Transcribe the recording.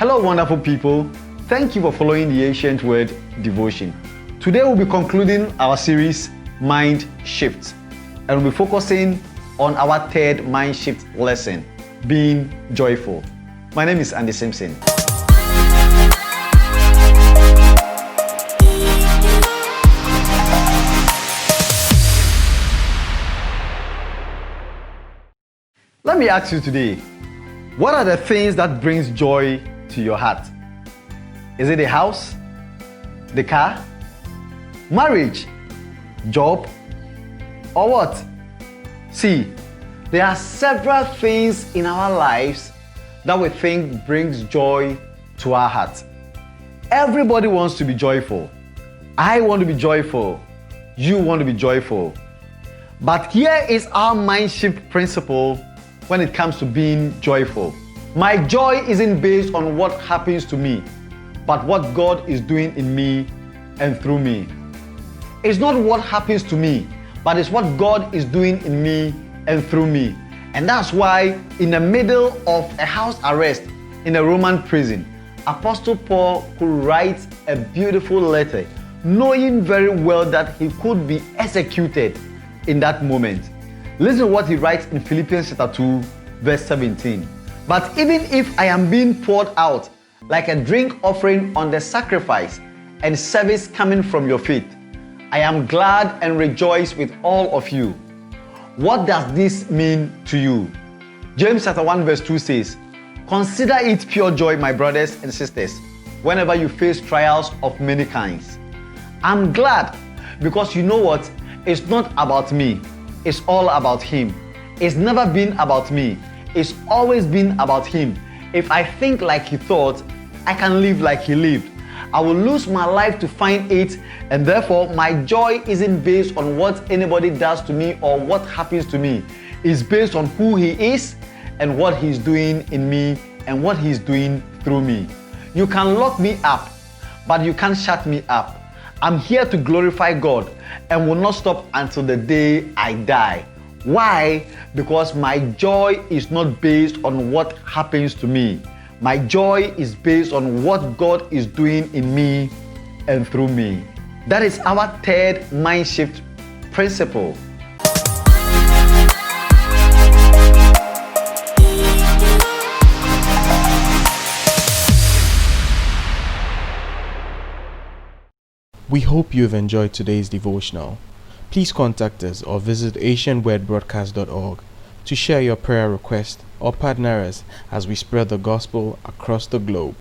Hello, wonderful people. Thank you for following the Ancient Word devotion. Today we'll be concluding our series, Mind Shift, and we'll be focusing on our third mind shift lesson, being joyful. My name is Andy Simpson. Let me ask you today, what are the things that brings joy to your heart? Is it the house, the car, marriage, job, or what? See, there are several things in our lives that we think brings joy to our heart. Everybody wants to be joyful. I want to be joyful. You want to be joyful. But here is our mind shift principle when it comes to being joyful. My joy isn't based on what happens to me, but what God is doing in me and through me. It's not what happens to me, but it's what God is doing in me and through me. And that's why in the middle of a house arrest in a Roman prison, Apostle Paul could write a beautiful letter, knowing very well that he could be executed in that moment. Listen to what he writes in Philippians chapter 2, verse 17. But even if I am being poured out like a drink offering on the sacrifice and service coming from your feet, I am glad and rejoice with all of you. What does this mean to you? James chapter 1 verse 2 says, consider it pure joy, my brothers and sisters, whenever you face trials of many kinds. I'm glad because you know what? It's not about me. It's all about Him. It's never been about me. It's always been about Him. If I think like He thought, I can live like He lived. I will lose my life to find it, and therefore my joy isn't based on what anybody does to me or what happens to me. It's based on who He is and what He's doing in me and what He's doing through me. You can lock me up, but you can't shut me up. I'm here to glorify God and will not stop until the day I die. Why? Because my joy is not based on what happens to me. My joy is based on what God is doing in me and through me. That is our third mind shift principle. We hope you've enjoyed today's devotional. Please contact us or visit ancientwordbroadcast.org to share your prayer request or partner us as we spread the gospel across the globe.